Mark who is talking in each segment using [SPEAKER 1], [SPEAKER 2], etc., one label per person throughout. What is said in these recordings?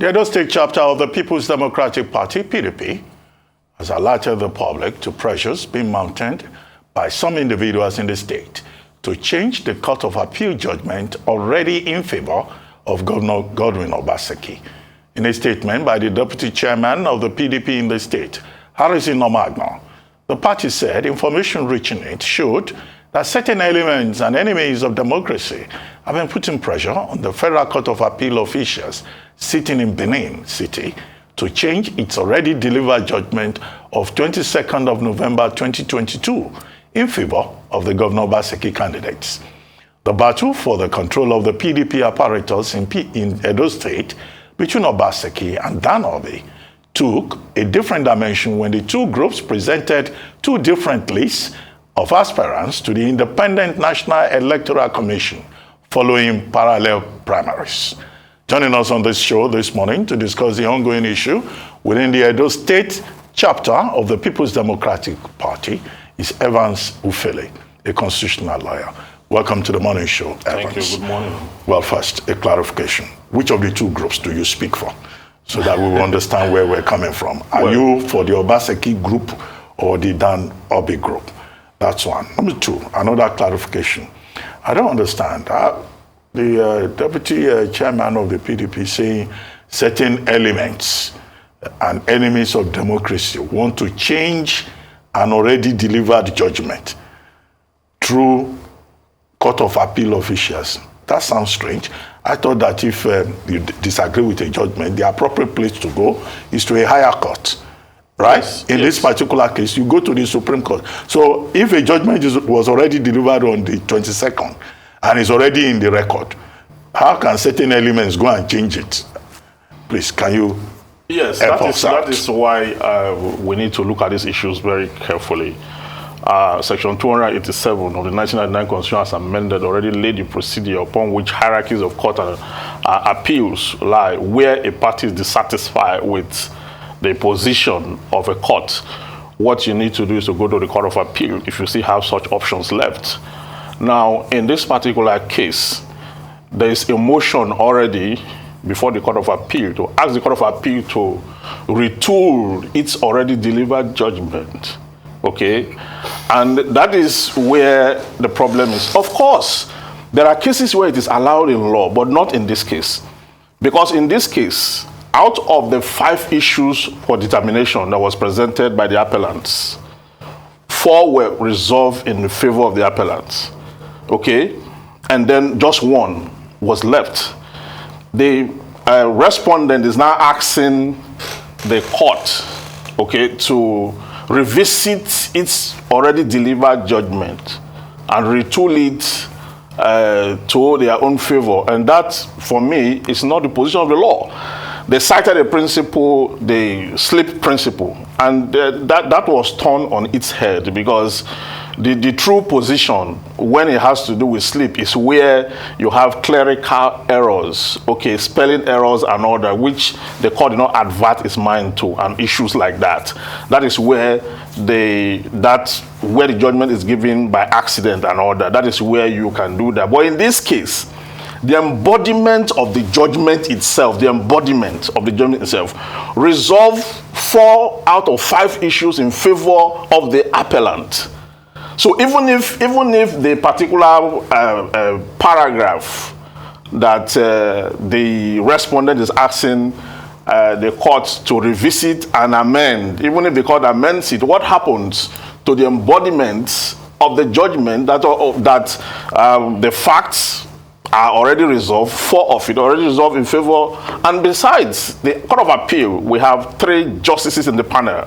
[SPEAKER 1] The Edo State chapter of the People's Democratic Party, PDP, has alerted the public to pressures being mounted by some individuals in the state to change the Court of Appeal judgment already in favor of Governor Godwin Obaseki. In a statement by the Deputy Chairman of the PDP in the state, Harrison Omagno, the party said information reaching it showed that certain elements and enemies of democracy have been putting pressure on the Federal Court of Appeal officials sitting in Benin City to change its already delivered judgment of 22nd of November 2022 in favor of the Governor Obaseki candidates. The battle for the control of the PDP apparatus in Edo State between Obaseki and Dan Obi took a different dimension when the two groups presented two different lists of aspirants to the Independent National Electoral Commission following parallel primaries. Joining us on this show this morning to discuss the ongoing issue within the Edo State chapter of the People's Democratic Party is Evans Ufeli, a constitutional lawyer. Welcome to the morning show, Evans.
[SPEAKER 2] Thank you. Good morning.
[SPEAKER 1] Well, first, a clarification. Which of the two groups do you speak for? So that we will understand where we're coming from. Are you for the Obaseki group or the Dan Obi group? That's one. Number two, another clarification. I don't understand. The Deputy Chairman of the PDP saying certain elements and enemies of democracy want to change an already delivered judgment through Court of Appeal officials. That sounds strange. I thought that if you disagree with a judgment, the appropriate place to go is to a higher court, right? Yes, in this particular case, you go to the Supreme Court. So if a judgment was already delivered on the 22nd and is already in the record, how can certain elements go and change it? Please, can you
[SPEAKER 2] Yes, that is why we need to look at these issues very carefully. Section 287 of the 1999 Constitution as amended already laid the procedure upon which hierarchies of court and appeals lie, where a party is dissatisfied with the position of a court. What you need to do is to go to the Court of Appeal if you still have such options left. Now, in this particular case, there is a motion already before the Court of Appeal to ask the Court of Appeal to retool its already delivered judgment. Okay, and that is where the problem is. Of course, there are cases where it is allowed in law, but not in this case. Because in this case, out of the 5 issues for determination that was presented by the appellants, 4 were resolved in the favor of the appellants. Okay, and then just 1 was left. The respondent is now asking the court, okay, to revisit its already delivered judgment and retool it to their own favor. And that, for me, is not the position of the law. They cited a principle, the slip principle, and that was turned on its head, because the true position when it has to do with slip is where you have clerical errors, okay, spelling errors and all that, which the court did not advert its mind to, and issues like that. That is where the judgment is given by accident and all that. That is where you can do that. But in this case, the embodiment of the judgment itself, resolve 4 out of 5 issues in favor of the appellant. So even if the particular paragraph that the respondent is asking the court to revisit and amend, even if the court amends it, what happens to the embodiment of the judgment that the facts are already resolved, 4 of it already resolved in favor, and besides the Court of Appeal, we have 3 justices in the panel,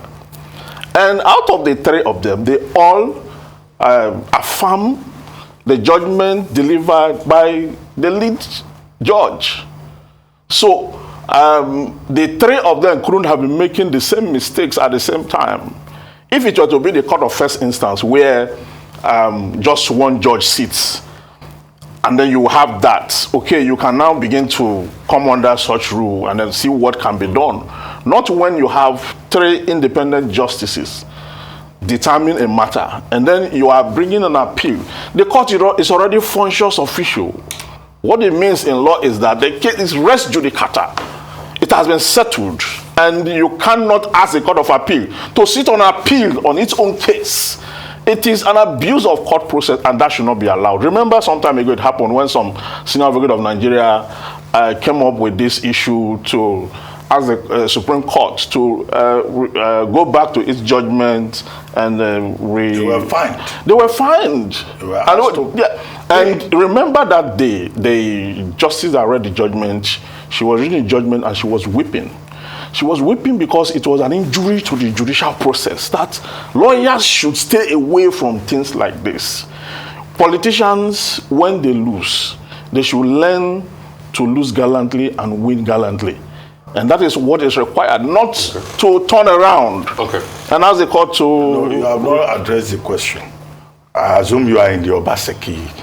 [SPEAKER 2] and out of the 3 of them, they all affirm the judgment delivered by the lead judge. So the 3 of them couldn't have been making the same mistakes at the same time. If it were to be the court of first instance where just one judge sits, and then you have that, okay, you can now begin to come under such rule and then see what can be done. Not when you have 3 independent justices determine a matter, and then you are bringing an appeal. The court is already functions official. What it means in law is that the case is res judicata. It has been settled, and you cannot ask the Court of Appeal to sit on appeal on its own case. It is an abuse of court process, and that should not be allowed. Remember, some time ago it happened when some senior advocate of Nigeria came up with this issue to ask the Supreme Court to go back to its judgment, and
[SPEAKER 1] they were fined.
[SPEAKER 2] They were fined.
[SPEAKER 1] They were
[SPEAKER 2] and remember that day, the justice that read the judgment, she was reading the judgment and she was weeping. She was weeping because it was an injury to the judicial process, that lawyers should stay away from things like this. Politicians, when they lose, they should learn to lose gallantly and win gallantly. And that is what is required, not to turn around. And ask the court to...
[SPEAKER 1] No, you have not addressed the question. I assume you are in the Obaseki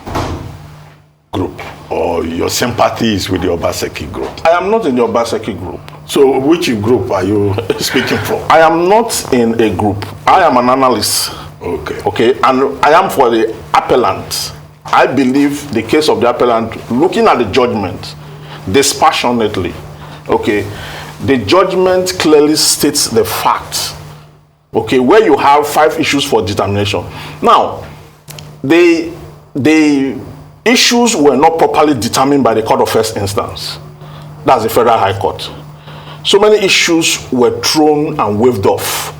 [SPEAKER 1] group, or your sympathy is with the Obaseki group.
[SPEAKER 2] I am not in the Obaseki group.
[SPEAKER 1] So which group are you speaking for?
[SPEAKER 2] I am not in a group. I am an analyst. Okay, and I am for the appellant. I believe the case of the appellant, looking at the judgment dispassionately, okay, the judgment clearly states the fact, okay, where you have 5 issues for determination. Now, the issues were not properly determined by the court of first instance. That's the Federal High Court. So many issues were thrown and waved off.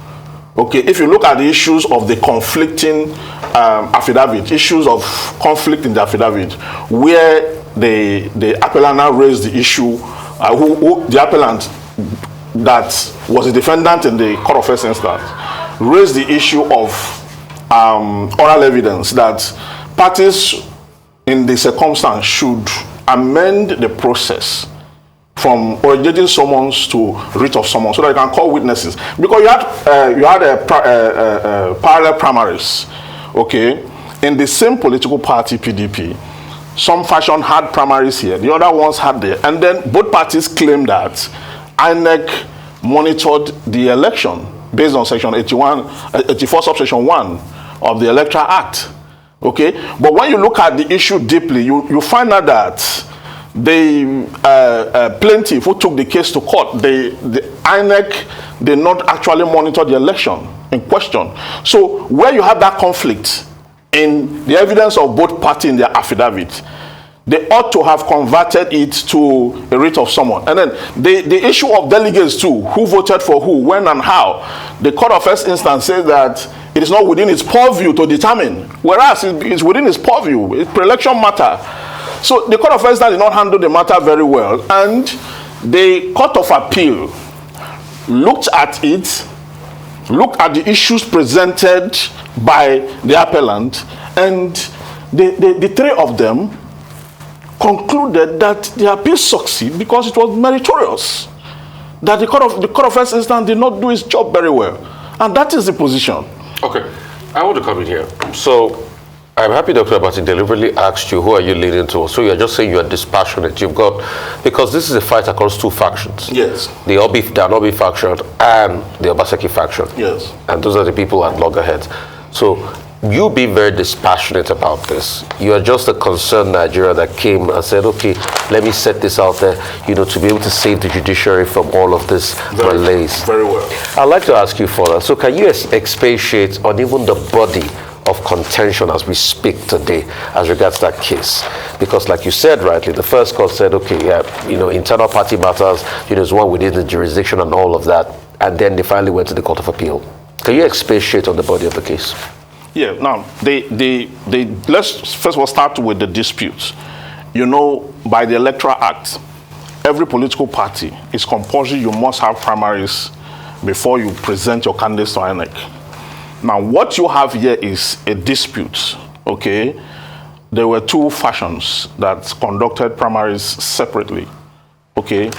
[SPEAKER 2] Okay, if you look at the issues of the conflicting affidavit, issues of conflict in the affidavit, where the appellant now raised the issue, the appellant that was a defendant in the court of first instance raised the issue of oral evidence, that parties in the circumstance should amend the process from originating summons to writ of summons, so that you can call witnesses. Because you had parallel primaries, okay? In the same political party, PDP, some faction had primaries here, the other ones had there, and then both parties claimed that INEC monitored the election based on section 84 subsection 1 of the Electoral Act, okay? But when you look at the issue deeply, you find out that the plaintiff who took the case to court, the INEC did not actually monitor the election in question. So where you have that conflict in the evidence of both parties in their affidavit, they ought to have converted it to a writ of summons. And then the issue of delegates too, who voted for who, when and how, the court of first instance says that it is not within its purview to determine, whereas it's within its purview. It's pre-election matter. So the court of first instance did not handle the matter very well, and the court of appeal looked at it, looked at the issues presented by the appellant, and the 3 of them concluded that the appeal succeeded because it was meritorious, that the court of first instance did not do its job very well, and that is the position.
[SPEAKER 3] Okay, I want to come in here. So I'm happy Dr. Abati deliberately asked you, who are you leading to? So you're just saying you're dispassionate. You've got, because this is a fight across 2 factions.
[SPEAKER 2] Yes.
[SPEAKER 3] The Anobi faction and the Obaseki faction.
[SPEAKER 2] Yes.
[SPEAKER 3] And those are the people at loggerheads. So you being very dispassionate about this, you are just a concerned Nigeria that came and said, okay, let me set this out there, to be able to save the judiciary from all of this malaise.
[SPEAKER 2] Very well.
[SPEAKER 3] I'd like to ask you further. So can you expatiate on even the body of contention as we speak today as regards that case? Because like you said rightly, the first court said, okay, yeah, internal party matters, there's one within the jurisdiction and all of that, and then they finally went to the Court of Appeal. Can you expatiate on the body of the case?
[SPEAKER 2] Yeah, now, let's first of all start with the disputes. By the Electoral Act, every political party is compulsory, you must have primaries before you present your candidates to INEC. Now, what you have here is a dispute, okay? There were 2 factions that conducted primaries separately, okay?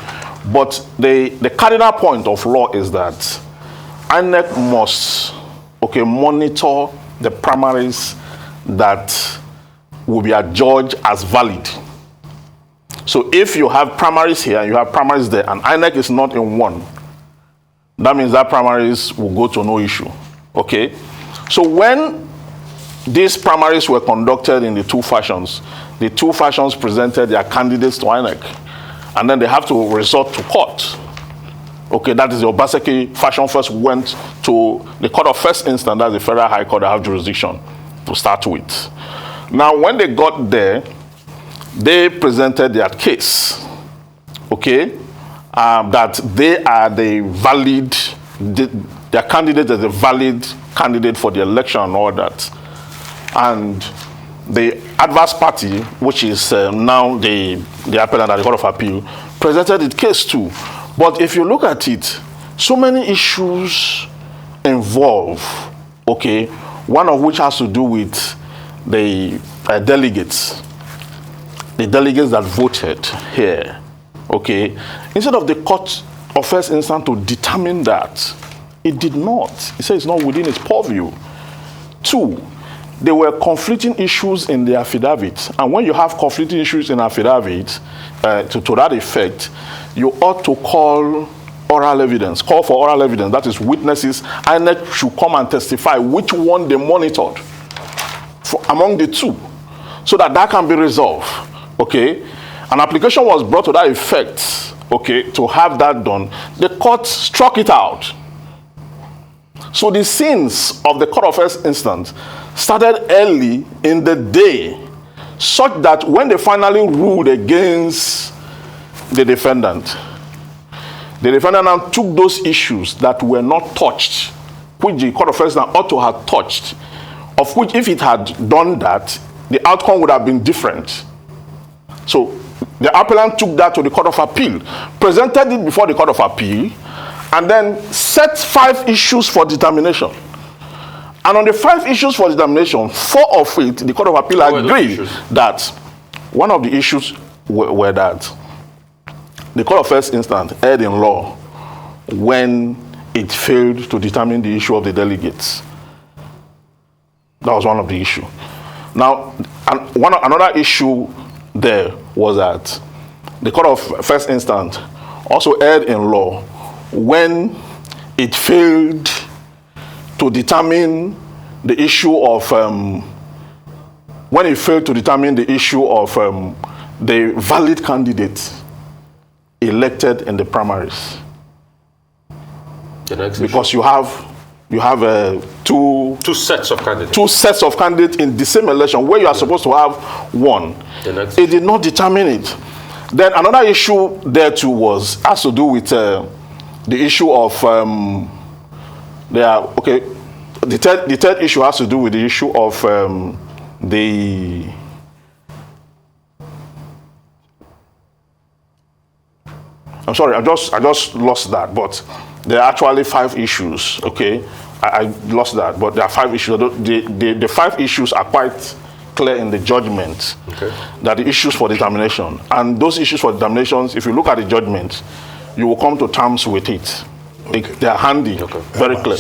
[SPEAKER 2] But the cardinal point of law is that INEC must, monitor the primaries that will be adjudged as valid. So if you have primaries here and you have primaries there, and INEC is not in one, that means that primaries will go to no issue. Okay, so when these primaries were conducted in the 2 factions, the 2 factions presented their candidates to INEC, and then they have to resort to court. Okay, that is the Obaseki faction first went to the court of first instance, that's the Federal High Court that have jurisdiction to start with. Now, when they got there, they presented their case, okay, that they are the valid, their candidate is a valid candidate for the election and all that. And the adverse party, which is now the appellant at the Court of Appeal, presented its case too. But if you look at it, so many issues involve, okay, one of which has to do with the delegates that voted here, okay. Instead of the court of first instance to determine that, it did not. It said it's not within its purview. 2, there were conflicting issues in the affidavit. And when you have conflicting issues in affidavit, to that effect, you ought to call for oral evidence. That is, witnesses, and that should come and testify which one they monitored among the 2, so that can be resolved. Okay, an application was brought to that effect. Okay, to have that done, the court struck it out. So the sins of the court of first instance started early in the day, such that when they finally ruled against the defendant now took those issues that were not touched, which the court of first instance ought to have touched, of which if it had done that, the outcome would have been different. So the appellant took that to the Court of Appeal, presented it before the Court of Appeal, and then set 5 issues for determination. And on the 5 issues for determination, 4 of it, the Court of Appeal agreed that one of the issues were that the Court of First Instance erred in law when it failed to determine the issue of the delegates. That was one of the issues. Now, another issue there was that the Court of First Instance also erred in law when it failed to determine the issue of the valid candidate elected in the primaries. Because you have two sets of candidates in the same election where you are supposed to have one. It did not determine it. Then another issue there too has to do with the issue of the third issue has to do with the issue of I'm sorry, I just lost that, but there are actually 5 issues, okay? I lost that, but there are 5 issues. The 5 issues are quite clear in the judgment, okay, that the issues for determination. And those issues for determinations, if you look at the judgment, you will come to terms with it. Okay. They are handy, okay, very clear.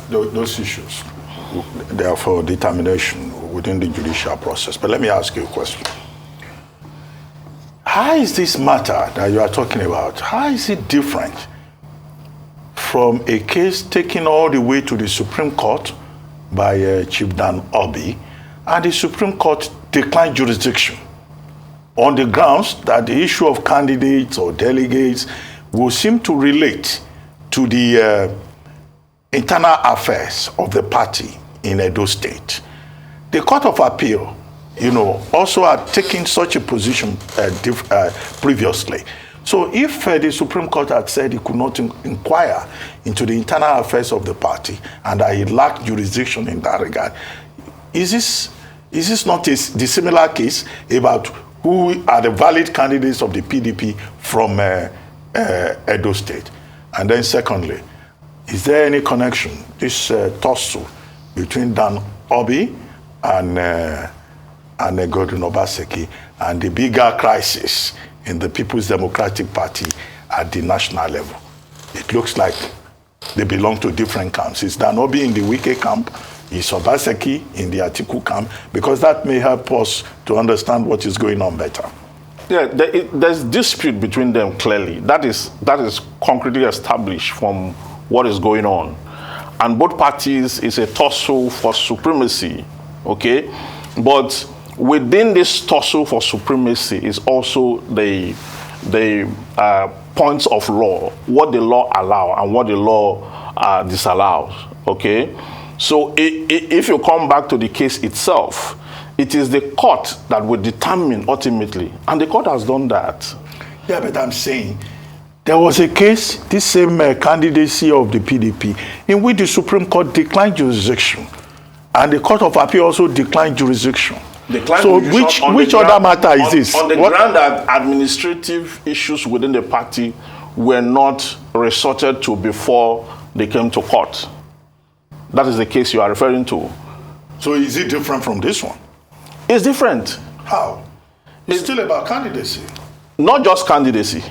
[SPEAKER 1] Those issues, they are for determination within the judicial process. But let me ask you a question. How is this matter that you are talking about, how is it different from a case taken all the way to the Supreme Court by Chief Dan Obi, and the Supreme Court declined jurisdiction on the grounds that the issue of candidates or delegates will seem to relate to the internal affairs of the party in Edo State? The Court of Appeal, also had taken such a position previously. So if the Supreme Court had said it could not inquire into the internal affairs of the party and that it lacked jurisdiction in that regard, is this not a dissimilar case about who are the valid candidates of the PDP from Edo State? And then secondly, is there any connection, this tussle between Dan Obi and Godwin Obaseki and the bigger crisis in the People's Democratic Party at the national level? It looks like they belong to different camps. Is Dan Obi in the Wike camp? Is Obaseki in the Atiku camp? Because that may help us to understand what is going on better.
[SPEAKER 2] Yeah, there's dispute between them clearly. That is concretely established from what is going on. And both parties is a tussle for supremacy, okay? But within this tussle for supremacy is also the points of law, what the law allows and what the law disallows. Okay, so if you come back to the case itself, it is the court that will determine ultimately, and the court has done that.
[SPEAKER 1] Yeah, but I'm saying there was a case, this same candidacy of the PDP, in which the Supreme Court declined jurisdiction, and the Court of Appeal also declined jurisdiction. So which other matter is this?
[SPEAKER 2] On the ground that administrative issues within the party were not resorted to before they came to court. That is the case you are referring to.
[SPEAKER 1] So is it different from this one?
[SPEAKER 2] It's different.
[SPEAKER 1] How? It's still about candidacy.
[SPEAKER 2] Not just candidacy.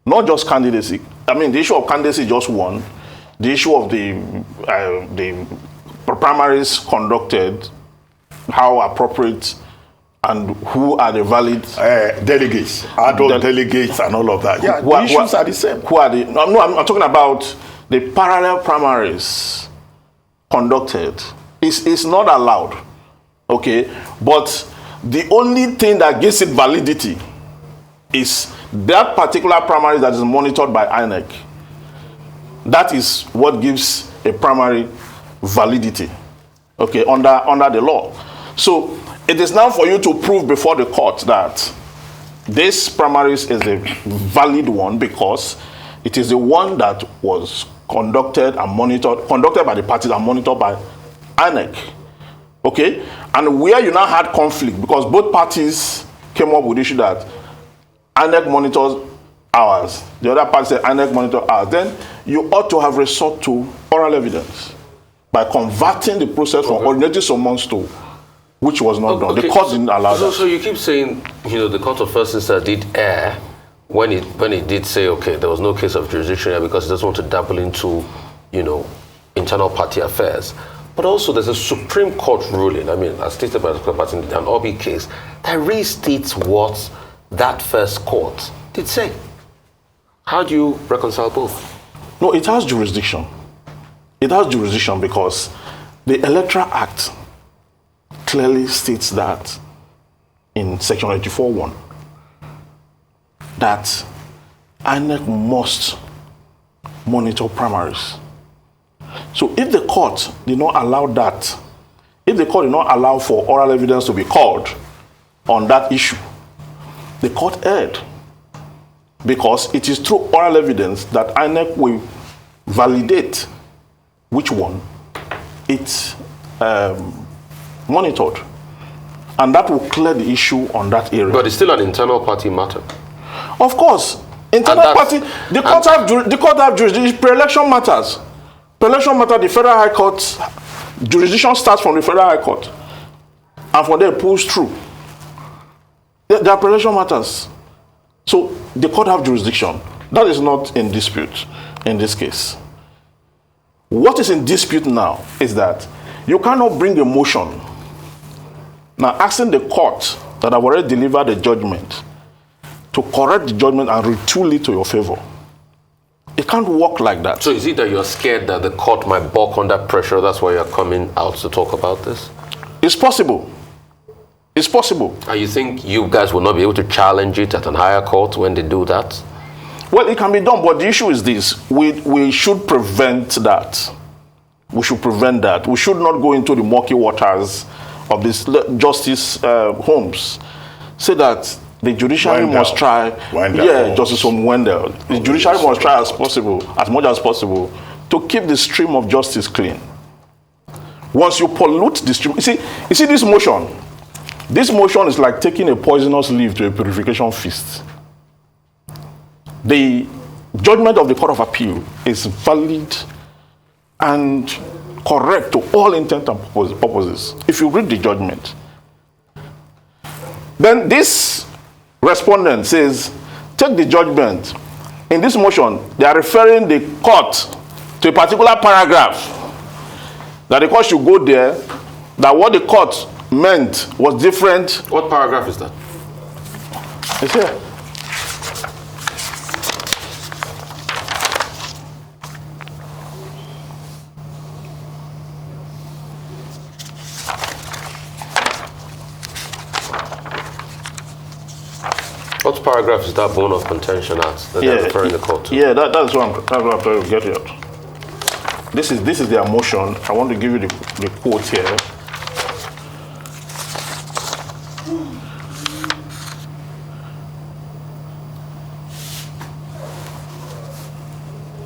[SPEAKER 2] Not just candidacy. I mean, the issue of candidacy is just one. The issue of the primaries conducted, how appropriate, and who are the valid
[SPEAKER 1] delegates, adult delegates, and all of that. Yeah, the issues are the same.
[SPEAKER 2] Who are the? No, I'm talking about the parallel primaries conducted. It's not allowed, okay? But the only thing that gives it validity is that particular primary that is monitored by INEC. That is what gives a primary validity, okay, under the law. So it is now for you to prove before the court that this primaries is a valid one because it is the one that was conducted by the parties and monitored by INEC, okay? And where you now had conflict, because both parties came up with the issue that INEC monitors ours, the other party said INEC monitors ours, then you ought to have resort to oral evidence by converting the process from ordinary summons to, which was not done. The court didn't allow that.
[SPEAKER 3] So you keep saying, the Court of First Instance did err when it did say, okay, there was no case of jurisdiction here because it doesn't want to dabble into, internal party affairs. But also there's a Supreme Court ruling, as stated by the court in an Obi case, that restates what that first court did say. How do you reconcile both?
[SPEAKER 2] No, it has jurisdiction. It has jurisdiction because the Electoral Act clearly states that in Section 84(1) that INEC must monitor primaries. So if the court did not allow that, if the court did not allow for oral evidence to be called on that issue, the court erred, because it is through oral evidence that INEC will validate which one it's monitored, and that will clear the issue on that area.
[SPEAKER 3] But it's still an internal party matter.
[SPEAKER 2] Of course, internal party. The court have jurisdiction. Pre-election matters. Pre-election matter. The Federal High Court jurisdiction starts from the Federal High Court, and from there it pulls through. There are pre-election matters. So the court have jurisdiction. That is not in dispute in this case. What is in dispute now is that you cannot bring a motion now asking the court that have already delivered the judgment to correct the judgment and retool it to your favor. It can't work like that.
[SPEAKER 3] So is it that you're scared that the court might balk under pressure? That's why you're coming out to talk about this?
[SPEAKER 2] It's possible. It's possible.
[SPEAKER 3] And you think you guys will not be able to challenge it at a higher court when they do that?
[SPEAKER 2] Well, it can be done, but the issue is this. We should prevent that. We should prevent that. We should not go into the murky waters of this Justice Holmes. Say that the judiciary must try. Justice Holmes Wendell. The judiciary must try as much as possible, to keep the stream of justice clean. Once you pollute the stream, you see this motion. This motion is like taking a poisonous leaf to a purification feast. The judgment of the Court of Appeal is valid and correct to all intent and purposes. If you read the judgment, then this respondent says, take the judgment. In this motion, they are referring the court to a particular paragraph, that the court should go there, that what the court meant was different.
[SPEAKER 3] What paragraph is that?
[SPEAKER 2] It's here.
[SPEAKER 3] What paragraph is that bone of contention at that they're referring the court to?
[SPEAKER 2] Yeah, that's what I'm trying to get at. This is their motion. I want to give you the quote here.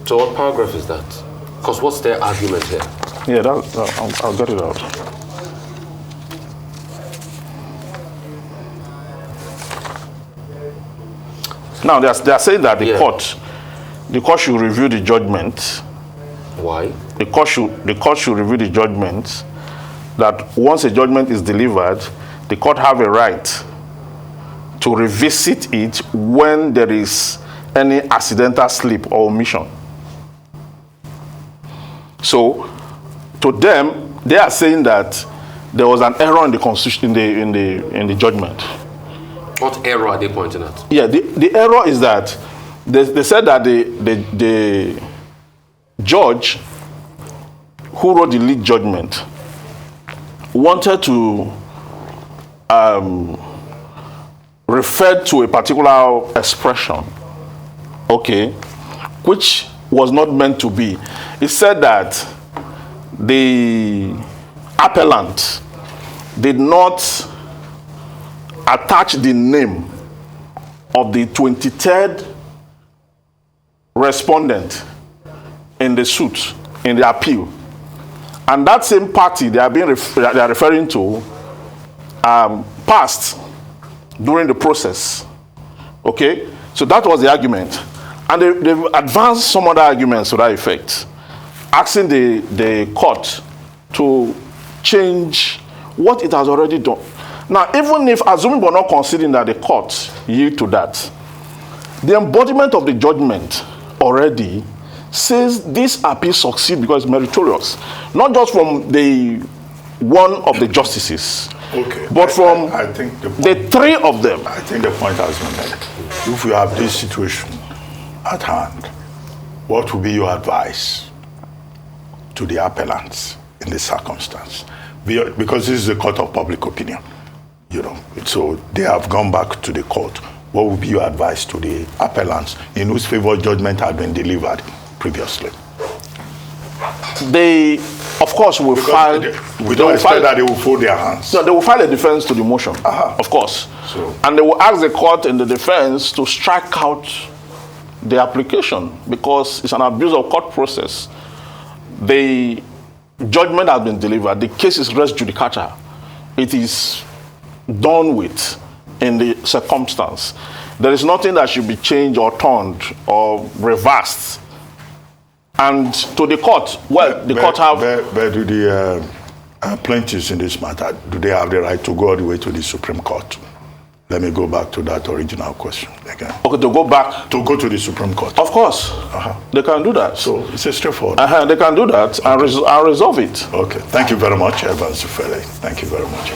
[SPEAKER 3] So what paragraph is that? Because what's their argument here?
[SPEAKER 2] Yeah, I'll get it out. Now they are saying that the court should review the judgment.
[SPEAKER 3] Why?
[SPEAKER 2] The court should review the judgment. That once a judgment is delivered, the court have a right to revisit it when there is any accidental slip or omission. So, to them, they are saying that there was an error in the constitution in the judgment.
[SPEAKER 3] What error are they pointing at?
[SPEAKER 2] Yeah, the error is that they said that the judge who wrote the lead judgment wanted to refer to a particular expression, okay, which was not meant to be. It said that the appellant did not attach the name of the 23rd respondent in the suit, in the appeal. And that same party they are referring to passed during the process. Okay? So that was the argument. And they've advanced some other arguments to that effect, asking the court to change what it has already done. Now, even if, assuming we're not considering that the court yield to that, the embodiment of the judgment already says this appeal succeeds because it's meritorious. Not just from the one of the justices,
[SPEAKER 1] okay,
[SPEAKER 2] but from
[SPEAKER 1] I think
[SPEAKER 2] the three of them.
[SPEAKER 1] I think the point has been made. If you have this situation at hand, what would be your advice to the appellants in this circumstance? Because this is a court of public opinion, you know, so they have gone back to the court. What would be your advice to the appellants in whose favor judgment had been delivered previously?
[SPEAKER 2] They, of course, will file.
[SPEAKER 1] We don't expect that they will fold their hands.
[SPEAKER 2] No, they will file a defense to the motion, of course.
[SPEAKER 1] So, and
[SPEAKER 2] they will ask the court in the defense to strike out the application because it's an abuse of court process. The judgment has been delivered. The case is res judicata. It is done with in the circumstance. There is nothing that should be changed or turned or reversed. And to the court, well, the court have...
[SPEAKER 1] Where do the plaintiffs in this matter, do they have the right to go all the way to the Supreme Court? Let me go back to that original question again.
[SPEAKER 2] Okay, to go back...
[SPEAKER 1] To go to the Supreme Court.
[SPEAKER 2] Of course. They can do that.
[SPEAKER 1] So it's a straightforward.
[SPEAKER 2] They can do that and resolve it.
[SPEAKER 1] Okay. Thank you very much, Evans Ufeli. Thank you very much.